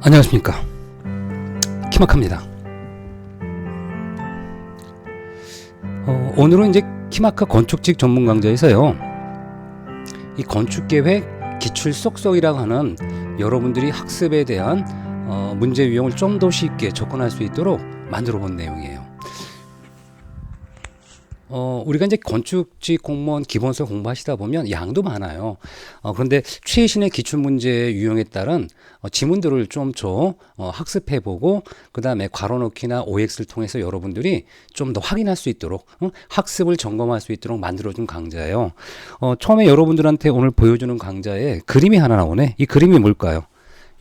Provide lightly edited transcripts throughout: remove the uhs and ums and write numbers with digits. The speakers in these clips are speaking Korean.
안녕하십니까, 키마카입니다. 오늘은 이제 키마카 건축직 전문 강좌에서요, 이 건축계획 기출 쏙쏙이라고 하는 여러분들이 학습에 대한 문제 유형을 좀 더 쉽게 접근할 수 있도록 만들어 본 내용이에요. 우리가 이제 건축직 공무원 기본서 공부하시다 보면 양도 많아요. 그런데 최신의 기출문제 유형에 따른 지문들을 좀 학습해보고, 그 다음에 괄호넣기나 OX를 통해서 여러분들이 좀 더 확인할 수 있도록, 학습을 점검할 수 있도록 만들어준 강좌예요. 처음에 여러분들한테 오늘 보여주는 강좌에 그림이 하나 나오네. 이 그림이 뭘까요?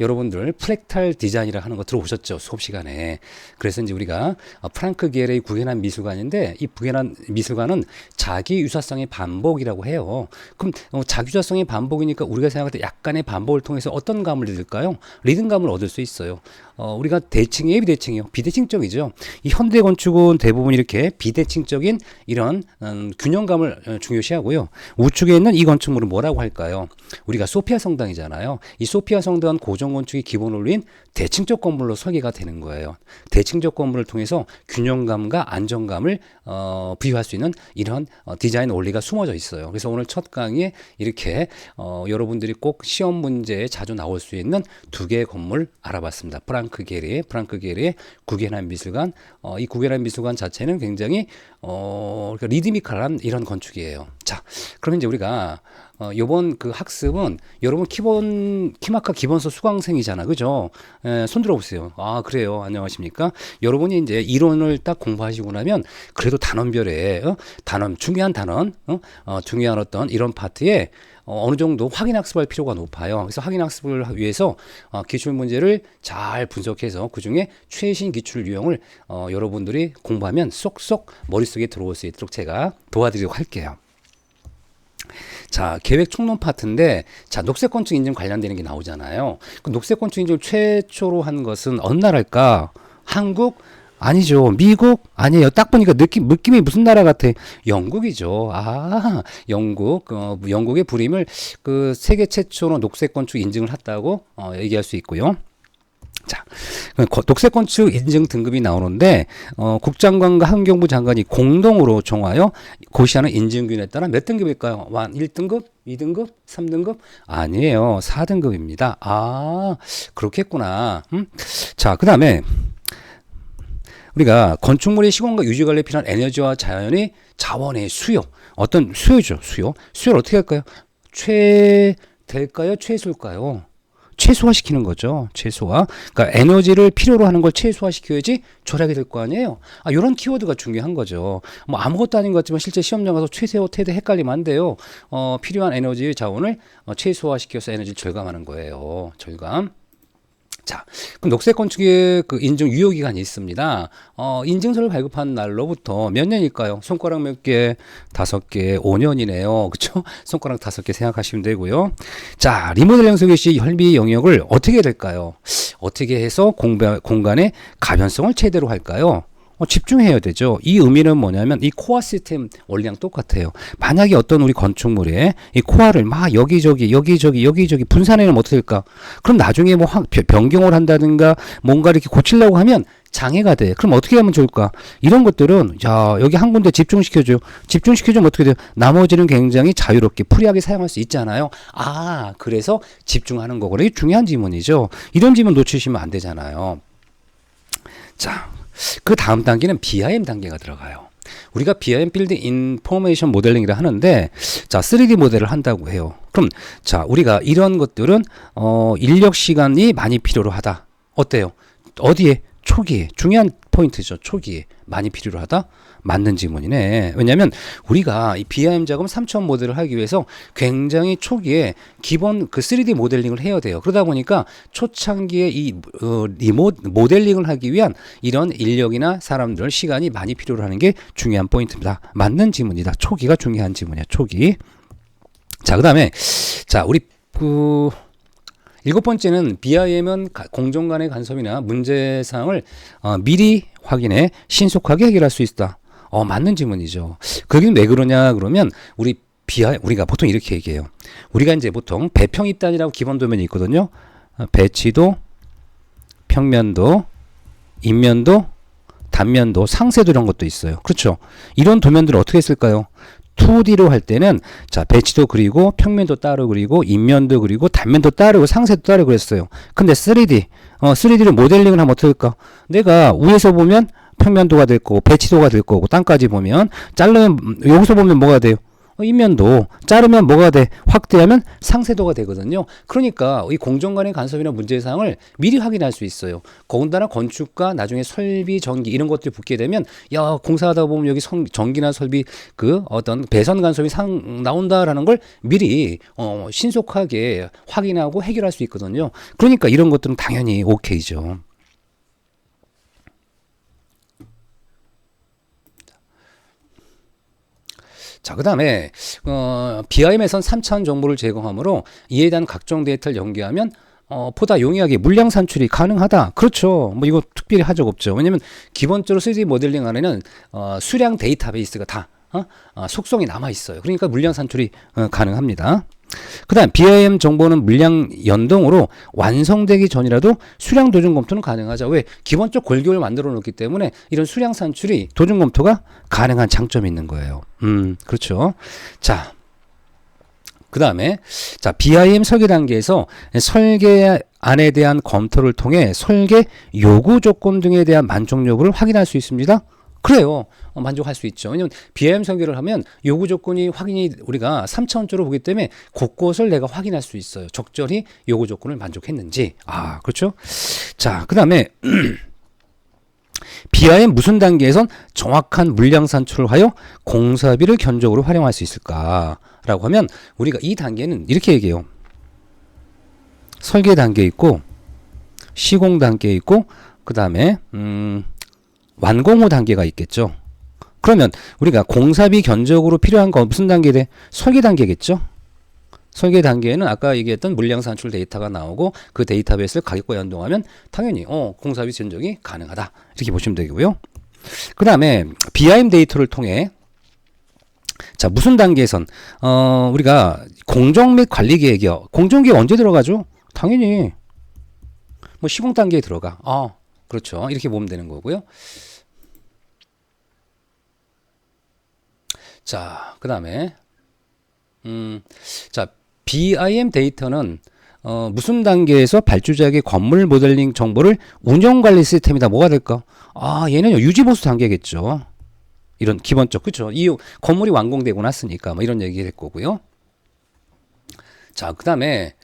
여러분들 프랙탈 디자인이라 하는 거 들어보셨죠? 수업 시간에. 그래서 이제 우리가 프랑크 게레의 구현한 미술관인데, 이 구현한 미술관은 자기 유사성의 반복이라고 해요. 그럼 자기 유사성의 반복이니까 우리가 생각할 때 약간의 반복을 통해서 어떤 감을 얻을까요? 리듬감을 얻을 수 있어요. 우리가 대칭이에요, 비대칭이요? 비대칭적이죠. 이 현대 건축은 대부분 이렇게 비대칭적인 이런 균형감을 중요시하고요. 우측에 있는 이 건축물은 뭐라고 할까요? 우리가 소피아 성당이잖아요. 이 소피아 성당은 고전 건축이 기본을 올린 대칭적 건물로 설계가 되는 거예요. 대칭적 건물을 통해서 균형감과 안정감을 비유할 수 있는 이런 디자인 원리가 숨어져 있어요. 그래서 오늘 첫 강의에 이렇게 여러분들이 꼭 시험 문제에 자주 나올 수 있는 두 개의 건물 알아봤습니다. 프랑크 게리의 구겐하임 미술관. 이 구겐하임 미술관 자체는 굉장히 그러니까 리드미컬한 이런 건축이에요. 자, 그러면 이제 우리가 요번 그 학습은 여러분 키마카 기본서 수강생이잖아, 그죠? 손 들어보세요. 아, 그래요. 안녕하십니까? 여러분이 이제 이론을 딱 공부하시고 나면 그래도 단원별에 중요한 단원, 중요한 어떤 이런 파트에 어느 정도 확인 학습할 필요가 높아요. 그래서 확인 학습을 위해서 기출 문제를 잘 분석해서 그 중에 최신 기출 유형을 여러분들이 공부하면 쏙쏙 머릿속에 들어올 수 있도록 제가 도와드리도록 할게요. 자, 계획 총론 파트인데, 자, 녹색 건축 인증 관련되는 게 나오잖아요. 그 녹색 건축 인증을 최초로 한 것은 어느 나라일까? 한국? 아니죠. 미국? 아니에요. 딱 보니까 느낌이 무슨 나라 같아? 영국이죠. 아, 영국. 영국의 불임을 그 세계 최초로 녹색 건축 인증을 했다고 얘기할 수 있고요. 자, 녹색 건축 인증 등급이 나오는데, 국장관과 환경부 장관이 공동으로 정하여 고시하는 인증균에 따라 몇 등급일까요? 1등급? 2등급? 3등급? 아니에요. 4등급입니다. 아, 그렇겠구나. 자, 그 다음에 우리가 건축물의 시공과 유지 관리에 필요한 에너지와 자원의 수요. 어떤 수요죠, 수요. 수요를 어떻게 할까요? 될까요? 최소일까요? 최소화시키는 거죠. 최소화. 그러니까 에너지를 필요로 하는 걸 최소화시켜야지 절약이 될 거 아니에요. 이런 키워드가 중요한 거죠. 뭐 아무것도 아닌 것 같지만 실제 시험장 가서 최소, 태대 헷갈리면 안 돼요. 필요한 에너지 자원을 최소화시켜서 에너지를 절감하는 거예요. 절감. 자, 그럼 녹색 건축의 그 인증 유효 기간이 있습니다. 인증서를 발급한 날로부터 몇 년일까요? 손가락 몇 개? 5개, 5년이네요. 그쵸? 손가락 5개 생각하시면 되고요. 자, 리모델링 설계 시 혈비 영역을 어떻게 해야 될까요? 어떻게 해서 공간의 가변성을 최대로 할까요? 집중해야 되죠. 이 의미는 뭐냐면 이 코어 시스템 원리랑 똑같아요. 만약에 어떤 우리 건축물에 이 코어를 막 여기저기 분산해놓으면 어떻게 될까? 그럼 나중에 뭐 변경을 한다든가 뭔가 이렇게 고치려고 하면 장애가 돼. 그럼 어떻게 하면 좋을까? 이런 것들은 여기 한 군데 집중시켜주면 어떻게 돼요? 나머지는 굉장히 자유롭게 프리하게 사용할 수 있잖아요. 그래서 집중하는 거고. 이게 중요한 지문이죠. 이런 지문 놓치시면 안 되잖아요. 자, 그 다음 단계는 BIM 단계가 들어가요. 우리가 BIM 빌드 인포메이션 모델링이라 하는데, 자, 3D 모델을 한다고 해요. 그럼 자, 우리가 이런 것들은 인력 시간이 많이 필요로 하다. 어때요? 어디에? 초기에. 중요한 포인트죠. 초기에 많이 필요로 하다. 맞는 지문이네. 왜냐하면 우리가 이 BIM 작업 3차원 모델을 하기 위해서 굉장히 초기에 기본 그 3D 모델링을 해야 돼요. 그러다 보니까 초창기에 이 모델링을 하기 위한 이런 인력이나 사람들 시간이 많이 필요로 하는 게 중요한 포인트입니다. 맞는 지문이다. 초기가 중요한 지문이야. 초기. 자, 그다음에 자, 우리 7번째는 BIM은 공정 간의 간섭이나 문제사항을 미리 확인해 신속하게 해결할 수 있다. 맞는 질문이죠. 그게 왜 그러냐 그러면 우리가 보통 이렇게 얘기해요. 우리가 이제 보통 배평 입단이라고 기본 도면이 있거든요. 배치도, 평면도, 인면도, 단면도, 상세도 이런 것도 있어요. 그렇죠? 이런 도면들을 어떻게 쓸까요? 2D로 할 때는 자, 배치도 그리고 평면도 따로 그리고 인면도 그리고 단면도 따르고 상세도 따르고 그랬어요. 근데 3D, 3D를 모델링을 하면 어떻게 할까? 내가 위에서 보면 평면도가 될 거고 배치도가 될 거고 땅까지 보면 자르면 여기서 보면 뭐가 돼요? 인면도 자르면 뭐가 돼? 확대하면 상세도가 되거든요. 그러니까 이 공정 간의 간섭이나 문제사항을 미리 확인할 수 있어요. 더군다나 건축과 나중에 설비, 전기 이런 것들이 붙게 되면 야 공사하다 보면 여기 전기나 설비 그 어떤 배선 간섭이 나온다라는 걸 미리 신속하게 확인하고 해결할 수 있거든요. 그러니까 이런 것들은 당연히 오케이죠. 자, 그 다음에 BIM에선 3차원 정보를 제공하므로 이에 대한 각종 데이터를 연계하면 보다 용이하게 물량 산출이 가능하다. 그렇죠. 뭐 이거 특별히 하적 없죠. 왜냐면 기본적으로 3D 모델링 안에는 수량 데이터베이스가 다 속성이 남아 있어요. 그러니까 물량 산출이 가능합니다. 그 다음 BIM 정보는 물량 연동으로 완성되기 전이라도 수량 도중 검토는 가능하죠. 왜? 기본적 골격을 만들어 놓기 때문에 이런 수량 산출이 도중 검토가 가능한 장점이 있는 거예요. 그렇죠. 자, 그 다음에 자, BIM 설계 단계에서 설계안에 대한 검토를 통해 설계 요구 조건 등에 대한 만족 여부를 확인할 수 있습니다. 그래요. 만족할 수 있죠. 왜냐면 BIM 설계를 하면 요구 조건이 확인이 우리가 3차원적으로 보기 때문에 곳곳을 내가 확인할 수 있어요. 적절히 요구 조건을 만족했는지. 그렇죠. 자, 그 다음에 BIM 무슨 단계에선 정확한 물량 산출을 하여 공사비를 견적으로 활용할 수 있을까라고 하면 우리가 이 단계는 이렇게 얘기해요. 설계 단계 있고 시공 단계 있고 그 다음에 완공 후 단계가 있겠죠. 그러면 우리가 공사비 견적으로 필요한 건 무슨 단계에 돼? 설계 단계겠죠. 설계 단계에는 아까 얘기했던 물량 산출 데이터가 나오고 그 데이터베이스를 가격과 연동하면 당연히 공사비 견적이 가능하다. 이렇게 보시면 되고요. 그 다음에 BIM 데이터를 통해 자, 무슨 단계에선 우리가 공정 및 관리 계획이요. 공정 계획 언제 들어가죠? 당연히 뭐 시공 단계에 들어가. 그렇죠. 이렇게 보면 되는 거고요. 자, 그 다음에 자, BIM 데이터는 무슨 단계에서 발주자에게 건물 모델링 정보를 운영관리 시스템이다. 뭐가 될까? 얘는 유지보수 단계겠죠. 이런 기본적, 그렇죠. 이 건물이 완공되고 났으니까 뭐 이런 얘기 될 거고요. 자, 그 다음에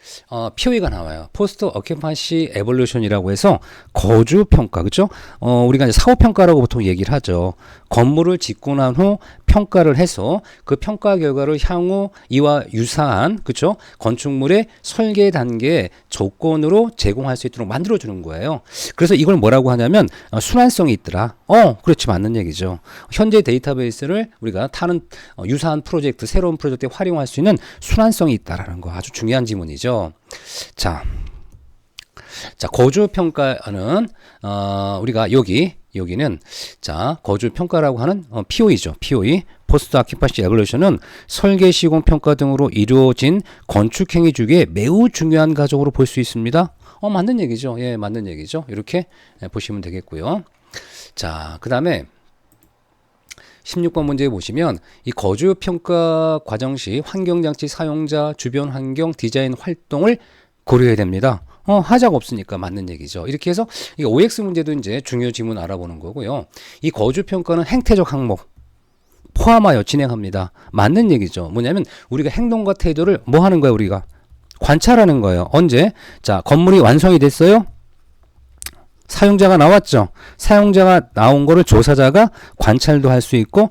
POE가 나와요. 포스트 어큐판시 에볼루션이라고 해서 거주 평가, 그렇죠? 우리가 이제 사후 평가라고 보통 얘기를 하죠. 건물을 짓고 난 후 평가를 해서 그 평가 결과를 향후 이와 유사한, 그렇죠? 건축물의 설계 단계 조건으로 제공할 수 있도록 만들어 주는 거예요. 그래서 이걸 뭐라고 하냐면 순환성이 있더라. 그렇지, 맞는 얘기죠. 현재 데이터베이스를 우리가 타는 유사한 프로젝트, 새로운 프로젝트에 활용할 수 있는 순환성이 있다라는 거 아주 중요한 지문이죠. 자, 거주 평가는 우리가 여기는 자, 거주 평가라고 하는 POE죠. POE, 포스트 아큐판시 에볼루션은 설계, 시공, 평가 등으로 이루어진 건축 행위 중에 매우 중요한 과정으로 볼 수 있습니다. 맞는 얘기죠. 예, 맞는 얘기죠. 이렇게 보시면 되겠고요. 자, 그 다음에 16번 문제 보시면 이 거주 평가 과정 시 환경장치 사용자 주변 환경 디자인 활동을 고려해야 됩니다. 하자가 없으니까 맞는 얘기죠. 이렇게 해서 이 OX 문제도 이제 중요 지문 알아보는 거고요. 이 거주 평가는 행태적 항목 포함하여 진행합니다. 맞는 얘기죠. 뭐냐면 우리가 행동과 태도를 뭐 하는 거예요, 우리가? 관찰하는 거예요. 언제? 자, 건물이 완성이 됐어요? 사용자가 나왔죠. 사용자가 나온 거를 조사자가 관찰도 할 수 있고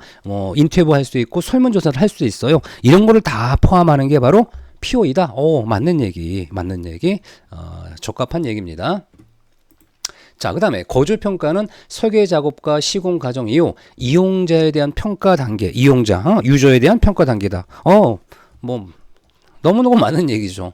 인터뷰 할 수 있고 설문조사를 할 수 있어요. 이런 거를 다 포함하는 게 바로 POE다. 맞는 얘기. 적합한 얘기입니다. 자, 그 다음에 거주평가는 설계 작업과 시공 과정 이후 이용자에 대한 평가 단계, 이용자, 유저에 대한 평가 단계다. 너무너무 많은 얘기죠.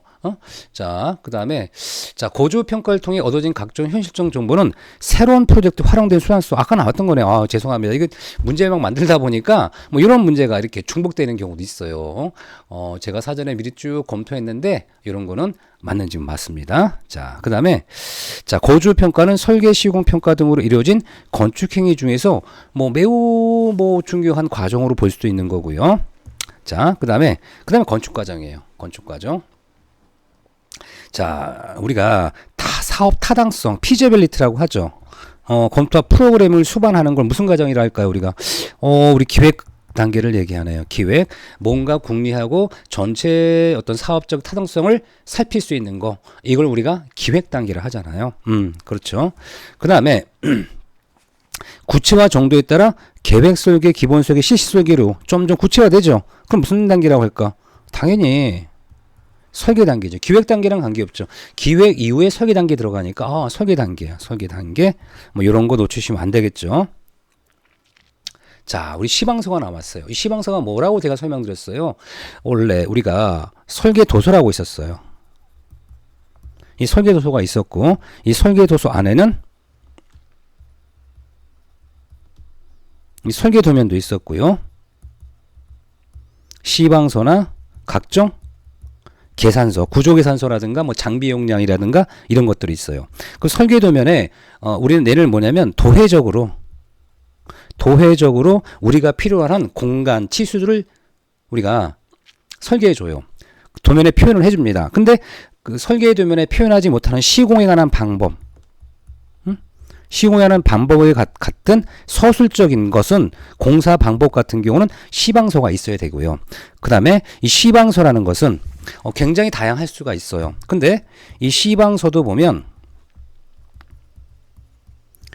자, 그 다음에, 자, 거주 평가를 통해 얻어진 각종 현실적 정보는 새로운 프로젝트 활용된 수단수. 아까 나왔던 거네요. 아, 죄송합니다. 이거 문제 막 만들다 보니까 뭐 이런 문제가 이렇게 중복되는 경우도 있어요. 제가 사전에 미리 쭉 검토했는데 이런 거는 맞는지 맞습니다. 자, 그 다음에, 자, 거주 평가는 설계, 시공 평가 등으로 이루어진 건축 행위 중에서 뭐 매우 뭐 중요한 과정으로 볼 수도 있는 거고요. 자, 그 다음에 건축 과정이에요. 건축 과정. 자, 우리가 사업 타당성, 피지빌리티라고 하죠. 검토와 프로그램을 수반하는 걸 무슨 과정이라 할까요, 우리가? 우리 기획 단계를 얘기하네요. 기획, 뭔가 궁리하고 전체 어떤 사업적 타당성을 살필 수 있는 거. 이걸 우리가 기획 단계를 하잖아요. 그렇죠. 그 다음에, 구체화 정도에 따라 계획 설계, 기본 설계, 실시 설계로 점점 구체화되죠. 그럼 무슨 단계라고 할까? 당연히 설계 단계죠. 기획 단계랑 관계없죠. 기획 이후에 설계 단계 들어가니까 설계 단계야. 설계 단계. 뭐 이런 거 놓치시면 안 되겠죠. 자, 우리 시방서가 나왔어요. 이 시방서가 뭐라고 제가 설명드렸어요. 원래 우리가 설계 도서라고 있었어요. 이 설계 도서가 있었고 이 설계 도서 안에는 이 설계 도면도 있었고요. 시방서나 각종 계산서, 구조계산서라든가 뭐 장비 용량이라든가 이런 것들이 있어요. 그 설계 도면에 우리는 얘를 뭐냐면 도회적으로 우리가 필요한 공간, 치수들을 우리가 설계해 줘요. 도면에 표현을 해 줍니다. 근데 그 설계 도면에 표현하지 못하는 시공에 관한 방법, 시공하는 방법에 같은 서술적인 것은 공사 방법 같은 경우는 시방서가 있어야 되고요. 그 다음에 이 시방서라는 것은 굉장히 다양할 수가 있어요. 근데 이 시방서도 보면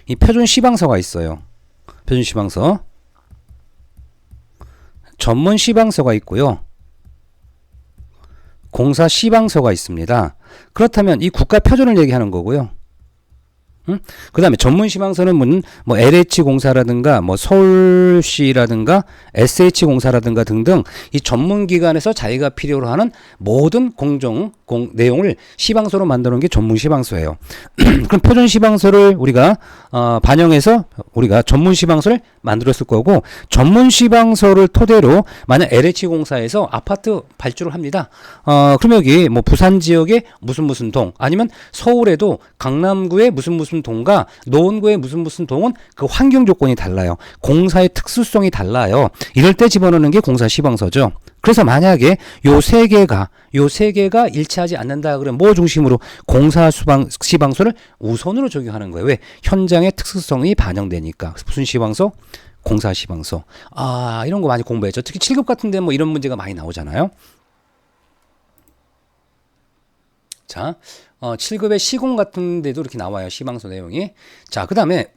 이 표준 시방서가 있어요. 표준 시방서, 전문 시방서가 있고요. 공사 시방서가 있습니다. 그렇다면 이 국가 표준을 얘기하는 거고요. 그 다음에 전문 시방서는 뭐 LH 공사라든가 뭐 서울시라든가 SH 공사라든가 등등 이 전문 기관에서 자기가 필요로 하는 모든 내용을 시방서로 만들어 놓은 게 전문 시방서예요. 그럼 표준 시방서를 우리가 반영해서 우리가 전문 시방서를 만들었을 거고, 전문 시방서를 토대로 만약 LH 공사에서 아파트 발주를 합니다. 그럼 여기 뭐 부산 지역의 무슨 동, 아니면 서울에도 강남구의 무슨 동과 노원구의 무슨 동은 그 환경 조건이 달라요. 공사의 특수성이 달라요. 이럴 때 집어넣는 게 공사 시방서죠. 그래서 만약에 요 세 개가 일치하지 않는다 그러면 뭐 중심으로 공사 시방서를 우선으로 적용하는 거예요. 왜? 현장의 특수성이 반영되니까. 무슨 시방서? 공사 시방서. 이런 거 많이 공부했죠. 특히 7급 같은 데 뭐 이런 문제가 많이 나오잖아요. 자, 7급의 시공 같은 데도 이렇게 나와요. 시방서 내용이. 자, 그 다음에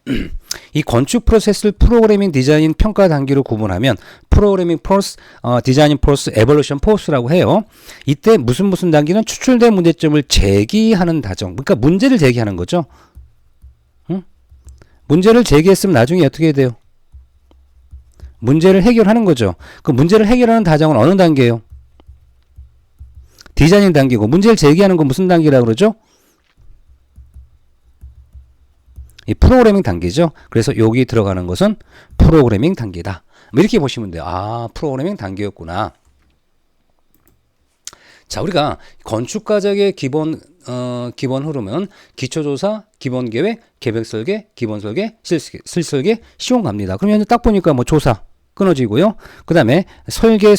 이 건축 프로세스를 프로그래밍, 디자인, 평가 단계로 구분하면 프로그래밍 프로스, 디자인 프로스, 에볼루션 포스라고 해요. 이때 무슨 단계는 추출된 문제점을 제기하는 과정. 그러니까 문제를 제기하는 거죠. 문제를 제기했으면 나중에 어떻게 돼요? 문제를 해결하는 거죠. 그 문제를 해결하는 과정은 어느 단계예요? 디자인 단계고, 문제를 제기하는 건 무슨 단계라고 그러죠? 이 프로그래밍 단계죠. 그래서 여기 들어가는 것은 프로그래밍 단계다. 이렇게 보시면 돼요. 프로그래밍 단계였구나. 자, 우리가 건축 과정의 기본 흐름은 기초조사, 기본계획, 계획설계, 기본설계, 실설계, 시공 갑니다. 그러면 딱 보니까 뭐 조사 끊어지고요. 그 다음에 설계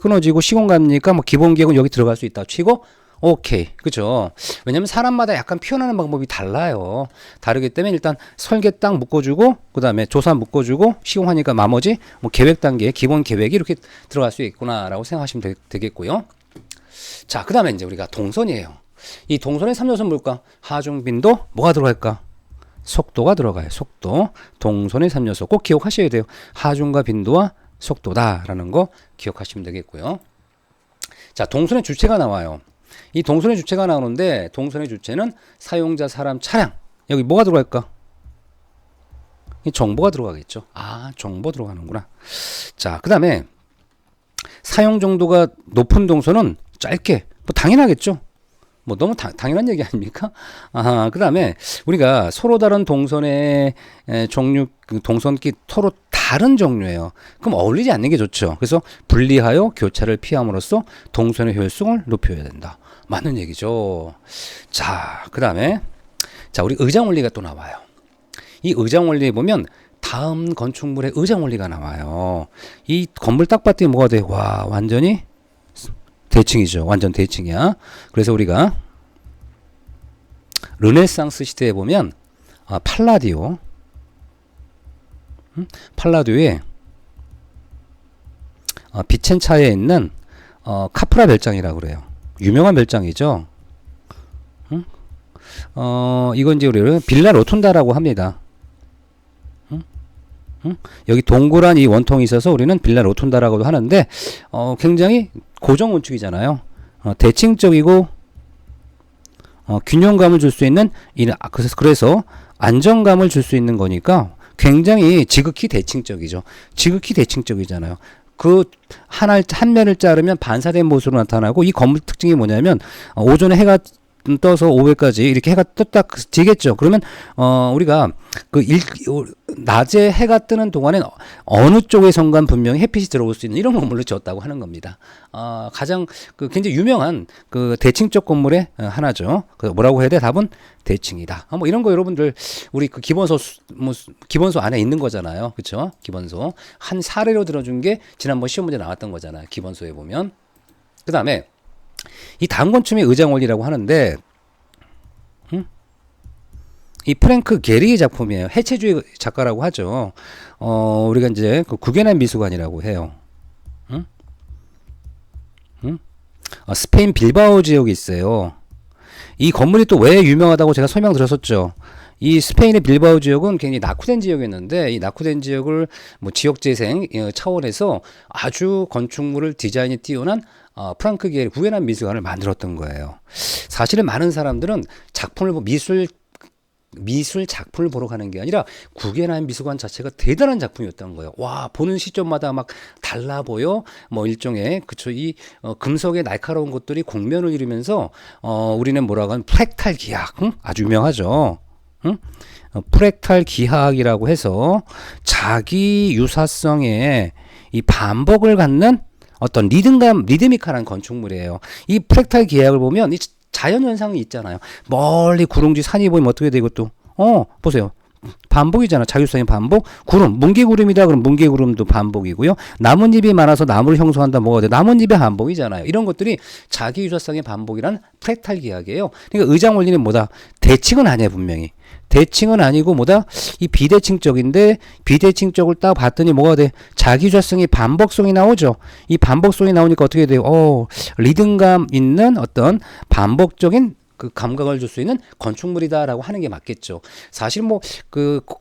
끊어지고 시공 갑니까? 뭐 기본계획은 여기 들어갈 수 있다 치고 오케이. 그죠? 왜냐면 사람마다 약간 표현하는 방법이 달라요. 다르기 때문에 일단 설계 딱 묶어주고, 그 다음에 조사 묶어주고, 시공하니까 나머지 뭐 계획 단계, 기본 계획이 이렇게 들어갈 수 있구나라고 생각하시면 되겠고요. 자, 그 다음에 이제 우리가 동선이에요. 이 동선의 3요소는 뭘까? 하중, 빈도, 뭐가 들어갈까? 속도가 들어가요. 속도. 동선의 3요소 꼭 기억하셔야 돼요. 하중과 빈도와 속도다라는 거 기억하시면 되겠고요. 자, 동선의 주체가 나와요. 이 동선의 주체가 나오는데 동선의 주체는 사용자, 사람, 차량. 여기 뭐가 들어갈까? 이 정보가 들어가겠죠. 정보 들어가는구나. 자, 그 다음에 사용 정도가 높은 동선은 짧게. 뭐 당연하겠죠. 뭐 너무 당연한 얘기 아닙니까? 그 다음에 우리가 서로 다른 동선의 종류, 그 동선끼 서로 다른 종류예요. 그럼 어울리지 않는 게 좋죠. 그래서 분리하여 교차를 피함으로써 동선의 효율성을 높여야 된다. 맞는 얘기죠. 자, 그 다음에 자, 우리 의장 원리가 또 나와요. 이 의장 원리에 보면 다음 건축물의 의장 원리가 나와요. 이 건물 딱 봤더니 뭐가 돼? 와, 완전히 대칭이죠. 완전 대칭이야. 그래서 우리가 르네상스 시대에 보면 팔라디오, 팔라디오의 비첸차에 있는 카프라 별장이라고 그래요. 유명한 별장이죠. 이건 이제 우리는 빌라 로톤다라고 합니다. 여기 동그란 이 원통이 있어서 우리는 빌라 로톤다라고도 하는데 굉장히 고정 건축이잖아요. 대칭적이고 균형감을 줄 수 있는 그래서 안정감을 줄 수 있는 거니까 굉장히 지극히 대칭적이죠. 지극히 대칭적이잖아요. 그 한 면을 자르면 반사된 모습으로 나타나고 이 건물 특징이 뭐냐면 오전에 해가 떠서 오후까지 이렇게 해가 떴다 지겠죠. 그러면 우리가 낮에 해가 뜨는 동안엔 어느 쪽에선가 분명히 햇빛이 들어올 수 있는 이런 건물로 지었다고 하는 겁니다. 가장 굉장히 유명한 대칭적 건물의 하나죠. 뭐라고 해야 돼? 답은 대칭이다. 뭐 이런 거 여러분들 우리 기본소 안에 있는 거잖아요. 그렇죠? 기본소 한 사례로 들어준 게 지난번 시험 문제 나왔던 거잖아요. 기본소에 보면. 그 다음에 이 다음 건축의 의장 원리라고 하는데, 이 프랭크 게리의 작품이에요. 해체주의 작가라고 하죠. 우리가 이제 구겐하임 미술관이라고 해요. 스페인 빌바오 지역이 있어요. 이 건물이 또 왜 유명하다고 제가 설명드렸었죠. 이 스페인의 빌바오 지역은 굉장히 낙후된 지역이었는데 이 낙후된 지역을 뭐 지역 재생 차원에서 아주 건축물을 디자인이 뛰어난 프랑크 게리 구겐하임 미술관을 만들었던 거예요. 사실은 많은 사람들은 작품을 미술 작품을 보러 가는 게 아니라 구겐하임 미술관 자체가 대단한 작품이었던 거예요. 와, 보는 시점마다 막 달라 보여. 뭐 일종의 이 금속의 날카로운 것들이 공면을 이루면서 우리는 뭐라고 하면 프랙탈 기하학, 아주 유명하죠. 프랙탈 기하학이라고 해서 자기 유사성의 이 반복을 갖는 어떤 리드미컬한 건축물이에요. 이 프랙탈 기하학을 보면 이 자연현상이 있잖아요. 멀리 구릉지 산이 보이면 어떻게 되고 또 보세요. 반복이잖아. 자율성의 반복. 구름, 뭉게구름이다. 그럼 뭉게구름도 반복이고요. 나뭇잎이 많아서 나무를 형성한다. 뭐가 돼? 나뭇잎의 반복이잖아요. 이런 것들이 자기 유사성의 반복이란 프랙탈 기하학이에요. 그러니까 의장 원리는 뭐다? 대칭은 아니야, 분명히. 대칭은 아니고 뭐다? 이 비대칭적인데 비대칭적을 딱 봤더니 뭐가 돼? 자기 유사성의 반복성이 나오죠. 이 반복성이 나오니까 어떻게 돼요? 리듬감 있는 어떤 반복적인 감각을 줄 수 있는 건축물이다라고 하는 게 맞겠죠. 사실 뭐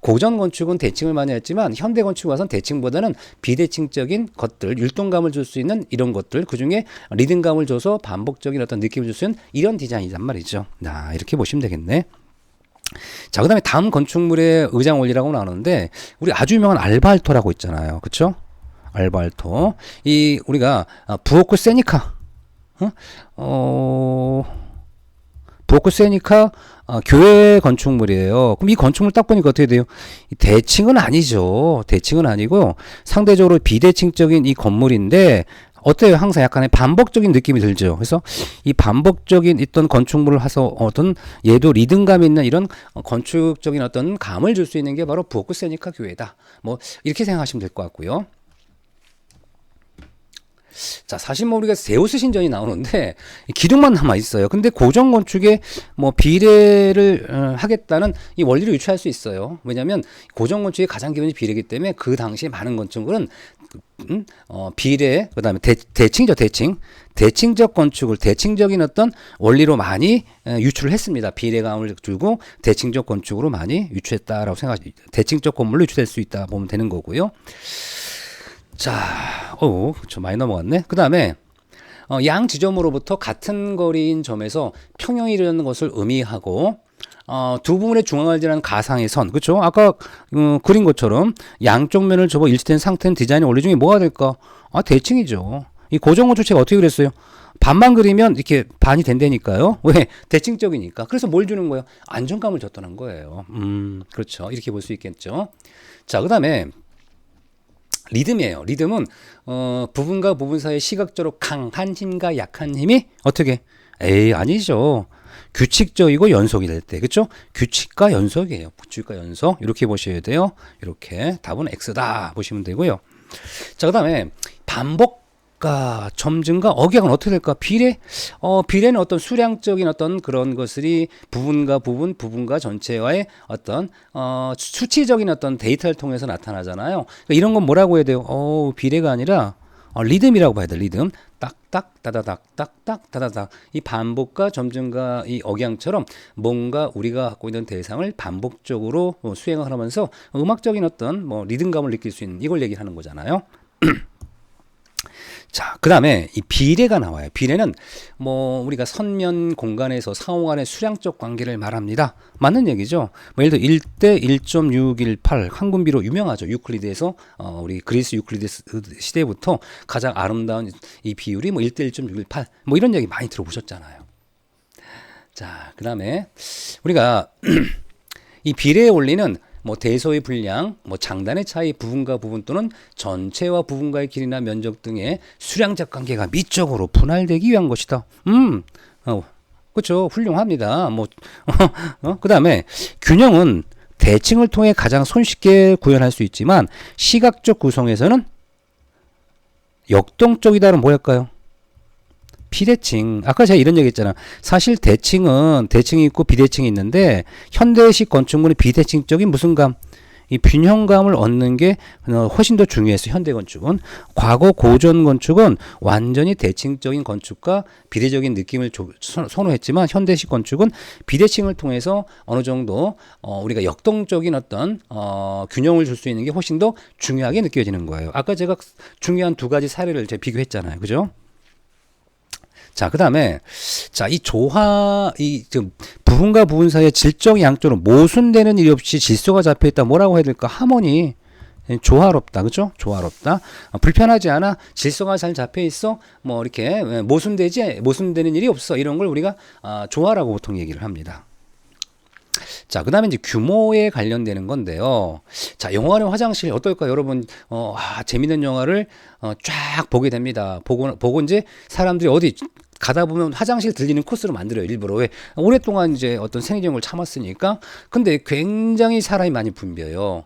고전 건축은 대칭을 많이 했지만 현대 건축 와서는 대칭보다는 비대칭적인 것들, 율동감을 줄 수 있는 이런 것들, 그 중에 리듬감을 줘서 반복적인 어떤 느낌을 줄 수 있는 이런 디자인이란 말이죠. 이렇게 보시면 되겠네. 자, 그 다음에 다음 건축물의 의장 원리라고 나오는데 우리 아주 유명한 알바알토라고 있잖아요. 그쵸? 알바알토. 우리가 부오크 세니카 부오크 세니카 교회 건축물이에요. 그럼 이 건축물 딱 보니까 어떻게 돼요? 대칭은 아니죠. 대칭은 아니고 상대적으로 비대칭적인 이 건물인데 어때요? 항상 약간의 반복적인 느낌이 들죠. 그래서 이 반복적인 있던 건축물을 해서 어떤 얘도 리듬감 있는 이런 건축적인 어떤 감을 줄 수 있는 게 바로 부오크 세니카 교회다. 뭐 이렇게 생각하시면 될 것 같고요. 자, 사실 뭐 우리가 세우스 신전이 나오는데 기둥만 남아 있어요. 근데 고전 건축에 뭐 비례를 하겠다는 이 원리를 유추할 수 있어요. 왜냐하면 고전 건축의 가장 기본이 비례이기 때문에 그 당시에 많은 건축물은 비례, 그다음에 대칭적 건축을 대칭적인 어떤 원리로 많이 유추를 했습니다. 비례감을 두고 대칭적 건축으로 많이 유추했다라고 대칭적 건물로 유추될 수 있다 보면 되는 거고요. 자, 좀 많이 넘어갔네. 그 다음에 양 지점으로부터 같은 거리인 점에서 평형이 이루어지는 것을 의미하고 두 부분의 중앙을 지나는 가상의 선, 그렇죠? 아까 그린 것처럼 양쪽 면을 접어 일치된 상태는 디자인의 원리 중에 뭐가 될까? 대칭이죠. 이 고정건축체가 어떻게 그랬어요? 반만 그리면 이렇게 반이 된다니까요. 왜? 대칭적이니까. 그래서 뭘 주는 거예요? 안정감을 줬다는 거예요. 그렇죠. 이렇게 볼 수 있겠죠. 자, 그 다음에 리듬이에요. 리듬은 부분과 부분 사이의 시각적으로 강한 힘과 약한 힘이 어떻게? 에이, 아니죠. 규칙적이고 연속이 될 때, 그렇죠? 규칙과 연속이에요. 규칙과 연속 이렇게 보셔야 돼요. 이렇게 답은 X다 보시면 되고요. 자, 그다음에 반복과 점증과 억약은 어떻게 될까? 비례, 비례는 어떤 수량적인 어떤 그런 것들이 부분과 부분, 부분과 전체와의 어떤 수치적인 어떤 데이터를 통해서 나타나잖아요. 그러니까 이런 건 뭐라고 해야 돼요? 비례가 아니라 리듬이라고 봐야 돼. 리듬. 딱딱 따다닥 딱딱 따다닥. 이 반복과 점증과 이 억양처럼 뭔가 우리가 갖고 있는 대상을 반복적으로 수행을 하면서 음악적인 어떤 뭐 리듬감을 느낄 수 있는 이걸 얘기하는 거잖아요. 자, 그 다음에 이 비례가 나와요. 비례는 뭐 우리가 선면 공간에서 상호 간의 수량적 관계를 말합니다. 맞는 얘기죠. 뭐 예를 들어 1대 1.618 항분비로 유명하죠. 유클리드에서 우리 그리스 유클리드 시대부터 가장 아름다운 이 비율이 뭐 1대 1.618 뭐 이런 얘기 많이 들어보셨잖아요. 자, 그 다음에 우리가 이 비례의 원리는 뭐 대소의 분량, 뭐 장단의 차이, 부분과 부분 또는 전체와 부분과의 길이나 면적 등의 수량적 관계가 미적으로 분할되기 위한 것이다. 그렇죠. 훌륭합니다. 뭐 그다음에 균형은 대칭을 통해 가장 손쉽게 구현할 수 있지만 시각적 구성에서는 역동적이다는 뭐랄까요? 비대칭. 아까 제가 이런 얘기 했잖아. 사실 대칭은 대칭이 있고 비대칭이 있는데 현대식 건축물의 비대칭적인 무슨 감? 이 균형감을 얻는 게 훨씬 더 중요했어요. 현대 건축은. 과거 고전 건축은 완전히 대칭적인 건축과 비례적인 느낌을 선호했지만 현대식 건축은 비대칭을 통해서 어느 정도 우리가 역동적인 어떤 균형을 줄 수 있는 게 훨씬 더 중요하게 느껴지는 거예요. 아까 제가 중요한 두 가지 사례를 제가 비교했잖아요. 그죠? 자, 그 다음에, 자, 이 부분과 부분 사이의 질적 양쪽으로 모순되는 일이 없이 질서가 잡혀 있다. 뭐라고 해야 될까? 하모니. 조화롭다. 그죠? 조화롭다. 불편하지 않아. 질서가 잘 잡혀 있어. 뭐, 이렇게 모순되는 일이 없어. 이런 걸 우리가 조화라고 보통 얘기를 합니다. 자, 그 다음에 이제 규모에 관련되는 건데요. 자, 영화관 화장실 어떨까? 여러분, 재밌는 영화를 쫙 보게 됩니다. 보고 이제 사람들이 어디 가다 보면 화장실 들리는 코스로 만들어요. 일부러. 왜? 오랫동안 이제 어떤 생리적을 참았으니까. 근데 굉장히 사람이 많이 붐벼요.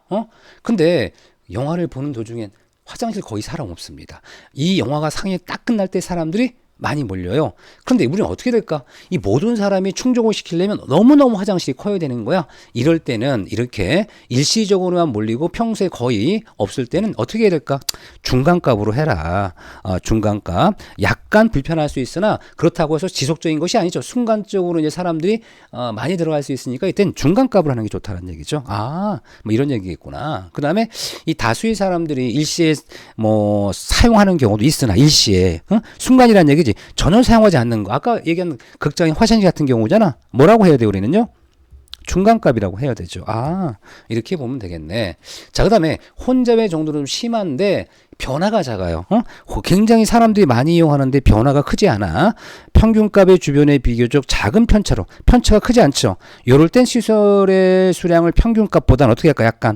근데 영화를 보는 도중엔 화장실 거의 사람 없습니다. 이 영화가 상영이 딱 끝날 때 사람들이 많이 몰려요. 그런데 우리는 어떻게 될까? 이 모든 사람이 충족을 시키려면 너무너무 화장실이 커야 되는 거야. 이럴 때는 이렇게 일시적으로만 몰리고 평소에 거의 없을 때는 어떻게 해야 될까? 중간값으로 해라. 중간값. 약간 불편할 수 있으나 그렇다고 해서 지속적인 것이 아니죠. 순간적으로 이제 사람들이 많이 들어갈 수 있으니까 이때는 중간값으로 하는 게 좋다는 얘기죠. 뭐 이런 얘기겠구나. 그 다음에 이 다수의 사람들이 일시에 뭐 사용하는 경우도 있으나 일시에 순간이라는 얘기지. 전혀 사용하지 않는 거. 아까 얘기한 극장의 화장실 같은 경우잖아. 뭐라고 해야 돼요, 우리는요? 중간값이라고 해야 되죠. 이렇게 보면 되겠네. 자, 그 다음에 혼잡의 정도는 좀 심한데 변화가 작아요. 굉장히 사람들이 많이 이용하는데 변화가 크지 않아. 평균값의 주변에 비교적 작은 편차가 크지 않죠. 이럴 땐 시설의 수량을 평균값보다는 어떻게 할까? 약간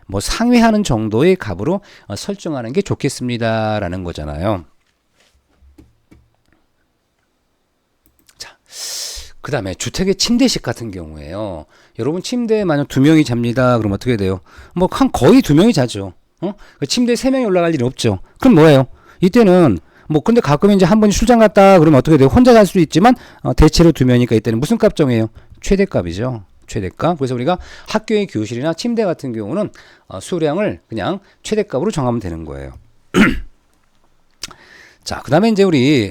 뭐 상회하는 정도의 값으로 설정하는 게 좋겠습니다라는 거잖아요. 그 다음에 주택의 침대식 같은 경우에요. 여러분 침대에 만약 2명이 잡니다. 그럼 어떻게 돼요? 뭐 거의 2명이 자죠. 침대에 3명이 올라갈 일이 없죠. 그럼 뭐예요? 이때는 뭐 근데 가끔 이제 한 번이 출장 갔다 그러면 어떻게 돼요? 혼자 잘 수도 있지만 대체로 2명이니까 이때는 무슨 값 정해요? 최대값이죠. 최대값. 그래서 우리가 학교의 교실이나 침대 같은 경우는 수량을 그냥 최대값으로 정하면 되는 거예요. 자, 그 다음에 이제 우리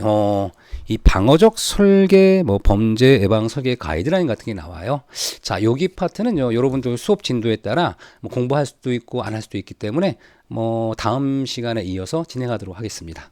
이 방어적 설계, 뭐 범죄 예방 설계 가이드라인 같은 게 나와요. 자, 여기 파트는요, 여러분들 수업 진도에 따라 뭐 공부할 수도 있고 안 할 수도 있기 때문에 뭐 다음 시간에 이어서 진행하도록 하겠습니다.